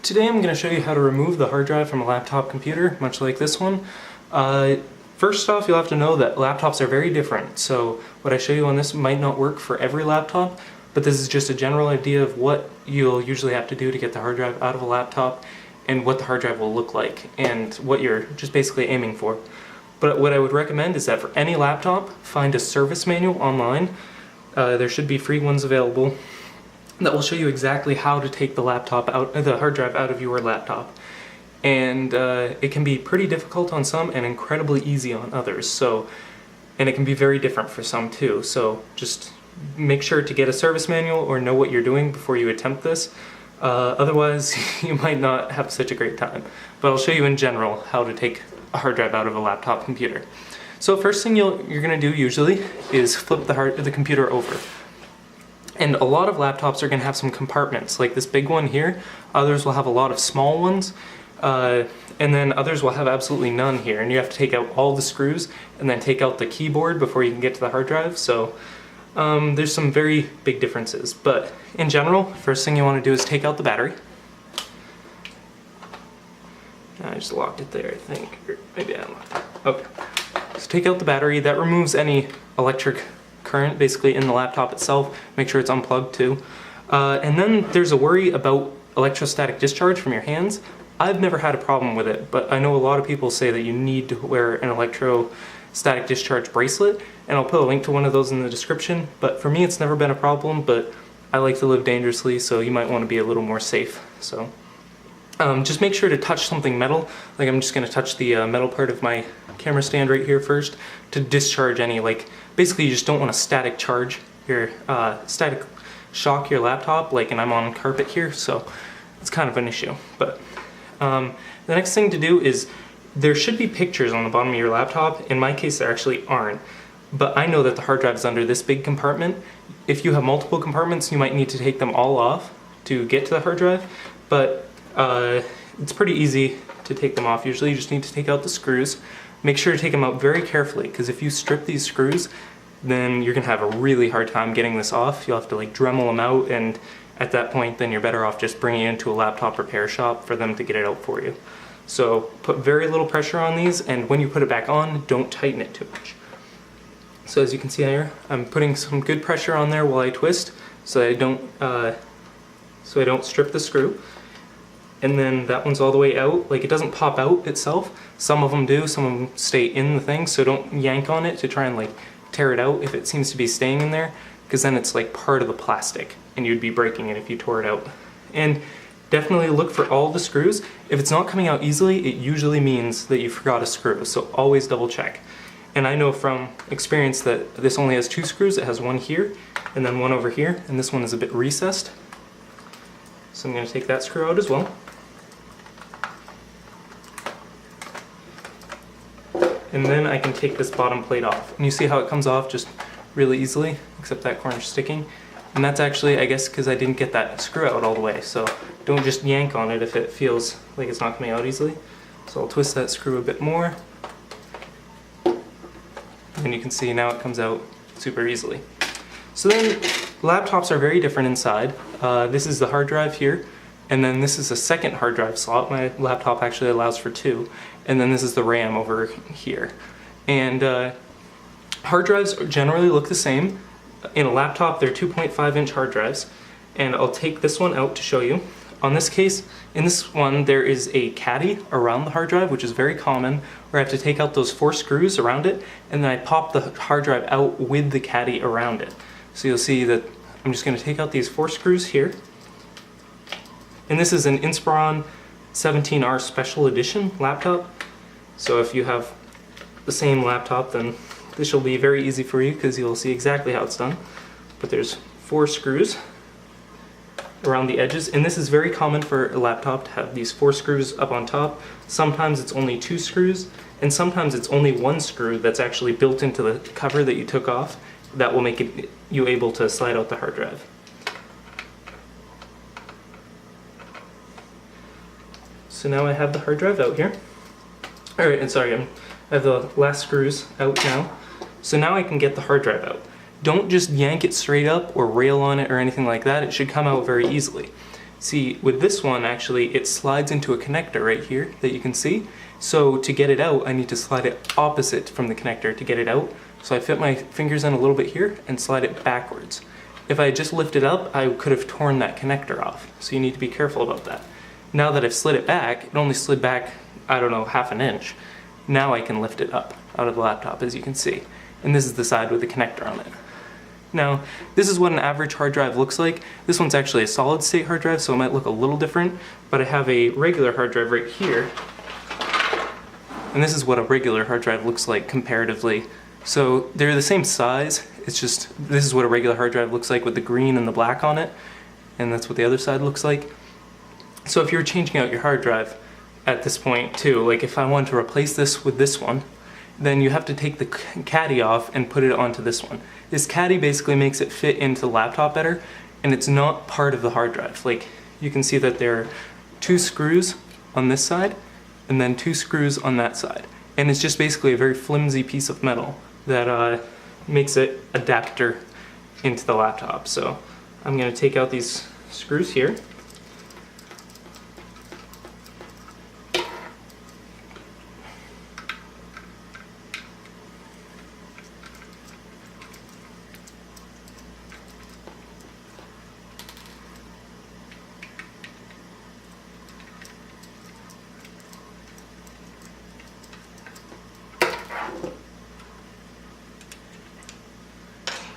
Today I'm going to show you how to remove the hard drive from a laptop computer, much like this one. First off, you'll have to know that laptops are very different, so what I show you on this might not work for every laptop, but this is just a general idea of what you'll usually have to do to get the hard drive out of a laptop and what the hard drive will look like and what you're just basically aiming for. But what I would recommend is that for any laptop, find a service manual online. There should be free ones available that will show you exactly how to take the hard drive out of your laptop. And it can be pretty difficult on some and incredibly easy on others. And it can be very different for some too. So just make sure to get a service manual or know what you're doing before you attempt this. Otherwise, you might not have such a great time. But I'll show you in general how to take a hard drive out of a laptop computer. So first thing you're going to do usually is flip the computer over. And a lot of laptops are going to have some compartments, like this big one here. Others will have a lot of small ones, and then others will have absolutely none here. And you have to take out all the screws and then take out the keyboard before you can get to the hard drive. So there's some very big differences. But in general, first thing you want to do is take out the battery. I just locked it there, I think. Or maybe I unlocked it. Okay. So take out the battery. That removes any electric current basically in the laptop itself. Make sure it's unplugged too. And then there's a worry about electrostatic discharge from your hands. I've never had a problem with it, but I know a lot of people say that you need to wear an electrostatic discharge bracelet, and I'll put a link to one of those in the description. But for me, it's never been a problem, but I like to live dangerously, so you might want to be a little more safe. So just make sure to touch something metal. Like I'm just going to touch the metal part of my camera stand right here first to discharge any, basically you just don't want to static charge your, static shock your laptop, and I'm on carpet here, so it's kind of an issue. But the next thing to do is, there should be pictures on the bottom of your laptop. In my case, there actually aren't. But I know that the hard drive is under this big compartment. If you have multiple compartments, you might need to take them all off to get to the hard drive. But it's pretty easy to take them off. Usually you just need to take out the screws. Make sure to take them out very carefully, because if you strip these screws, then you're going to have a really hard time getting this off. You'll have to Dremel them out, and at that point then you're better off just bringing it into a laptop repair shop for them to get it out for you. So put very little pressure on these, and when you put it back on, don't tighten it too much. So as you can see here, I'm putting some good pressure on there while I twist, so I don't strip the screw. And then that one's all the way out. It doesn't pop out itself. Some of them do, some of them stay in the thing, so don't yank on it to try and tear it out if it seems to be staying in there, because then it's part of the plastic and you'd be breaking it if you tore it out. And definitely look for all the screws. If it's not coming out easily, it usually means that you forgot a screw, so always double check. And I know from experience that this only has 2 screws. It has one here and then one over here, and this one is a bit recessed. So I'm going to take that screw out as well. And then I can take this bottom plate off. And you see how it comes off just really easily, except that corner's sticking. And that's actually, I guess, because I didn't get that screw out all the way. So don't just yank on it if it feels like it's not coming out easily. So I'll twist that screw a bit more. And you can see now it comes out super easily. So then, laptops are very different inside. This is the hard drive here. And then this is a second hard drive slot. My laptop actually allows for 2. And then this is the RAM over here. And hard drives generally look the same. In a laptop, they're 2.5-inch hard drives. And I'll take this one out to show you. In this one, there is a caddy around the hard drive, which is very common, where I have to take out those 4 screws around it, and then I pop the hard drive out with the caddy around it. So you'll see that I'm just going to take out these 4 screws here. And this is an Inspiron 17R Special Edition laptop. So if you have the same laptop, then this will be very easy for you, because you'll see exactly how it's done. But there's 4 screws around the edges, and this is very common for a laptop to have these 4 screws up on top. Sometimes it's only 2 screws, and sometimes it's only 1 screw that's actually built into the cover that you took off that will make you able to slide out the hard drive. So now I have the hard drive out here. Alright, and sorry, I have the last screws out now. So now I can get the hard drive out. Don't just yank it straight up or rail on it or anything like that. It should come out very easily. See, with this one, actually, it slides into a connector right here that you can see. So to get it out, I need to slide it opposite from the connector to get it out. So I fit my fingers in a little bit here and slide it backwards. If I had just lifted up, I could have torn that connector off. So you need to be careful about that. Now that I've slid it back, it only slid back, I don't know, ½ an inch. Now I can lift it up out of the laptop, as you can see. And this is the side with the connector on it. Now, this is what an average hard drive looks like. This one's actually a solid state hard drive, so it might look a little different, but I have a regular hard drive right here. And this is what a regular hard drive looks like comparatively. So they're the same size, it's just, this is what a regular hard drive looks like with the green and the black on it, and that's what the other side looks like. So if you're changing out your hard drive at this point too, like if I wanted to replace this with this one, then you have to take the caddy off and put it onto this one. This caddy basically makes it fit into the laptop better, and it's not part of the hard drive. Like, you can see that there are 2 screws on this side, and then 2 screws on that side. And it's just basically a very flimsy piece of metal that makes it adapter into the laptop. So I'm gonna take out these screws here.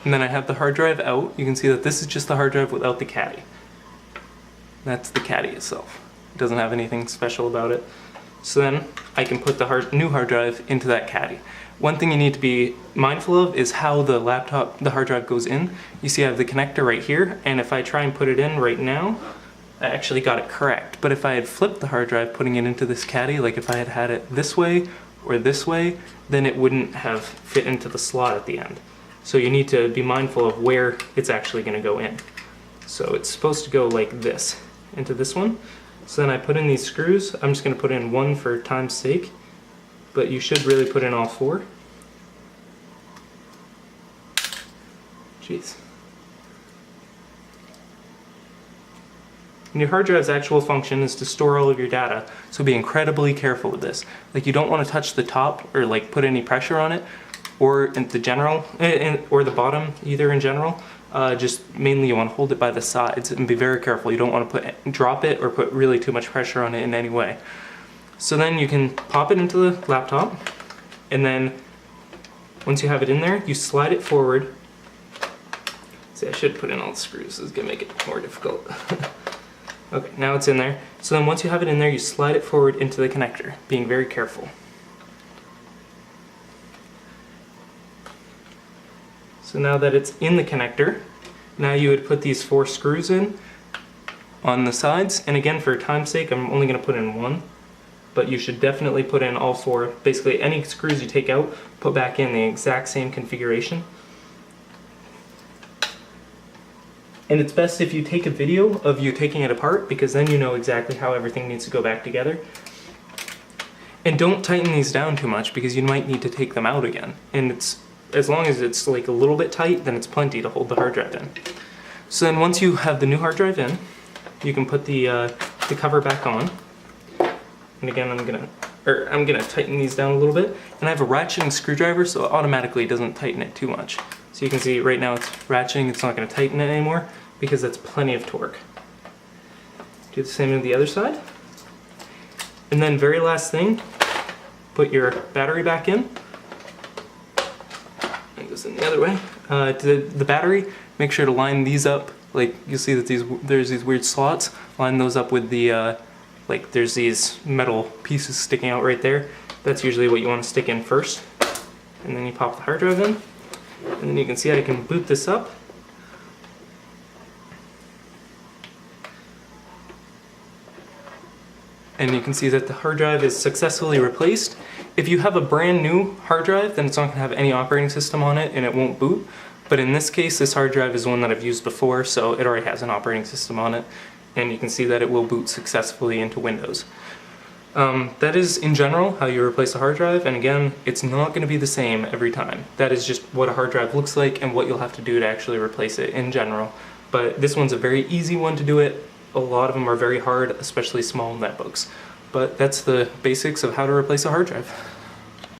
And then I have the hard drive out. You can see that this is just the hard drive without the caddy. That's the caddy itself. It doesn't have anything special about it. So then I can put the new hard drive into that caddy. One thing you need to be mindful of is how the hard drive goes in. You see I have the connector right here, and if I try and put it in right now, I actually got it correct. But if I had flipped the hard drive, putting it into this caddy, like if I had it this way or this way, then it wouldn't have fit into the slot at the end. So you need to be mindful of where it's actually going to go in. So it's supposed to go like this, into this one. So then I put in these screws. I'm just going to put in one for time's sake, but you should really put in all 4. Jeez. And your hard drive's actual function is to store all of your data, so be incredibly careful with this. Like, you don't want to touch the top or like put any pressure on it, or in the general, or the bottom either in general. Just mainly you want to hold it by the sides and be very careful. You don't want to drop it or put really too much pressure on it in any way. So then you can pop it into the laptop, and then once you have it in there, you slide it forward. See, I should put in all the screws. This is gonna make it more difficult. Okay, now it's in there. So then once you have it in there, you slide it forward into the connector, being very careful. So now that it's in the connector, now you would put these 4 screws in on the sides. And again, for time's sake, I'm only going to put in 1, but you should definitely put in all 4. Basically, any screws you take out, put back in the exact same configuration. And it's best if you take a video of you taking it apart, because then you know exactly how everything needs to go back together. And don't tighten these down too much, because you might need to take them out again. And as long as it's like a little bit tight, then it's plenty to hold the hard drive in. So then once you have the new hard drive in, you can put the cover back on. And again, I'm gonna tighten these down a little bit. And I have a ratcheting screwdriver, so it automatically doesn't tighten it too much. So you can see right now it's ratcheting, it's not gonna tighten it anymore because that's plenty of torque. Do the same on the other side. And then very last thing, put your battery back in. It goes in the other way. The battery, make sure to line these up. Like, you'll see that there's these weird slots. Line those up with the, like there's these metal pieces sticking out right there. That's usually what you want to stick in first. And then you pop the hard drive in. And then you can see I can boot this up. And you can see that the hard drive is successfully replaced. If you have a brand new hard drive, then it's not going to have any operating system on it and it won't boot. But in this case, this hard drive is one that I've used before, so it already has an operating system on it. And you can see that it will boot successfully into Windows. That is, in general, how you replace a hard drive. And again, it's not going to be the same every time. That is just what a hard drive looks like and what you'll have to do to actually replace it in general. But this one's a very easy one to do it. a lot of them are very hard, especially small netbooks. But that's the basics of how to replace a hard drive.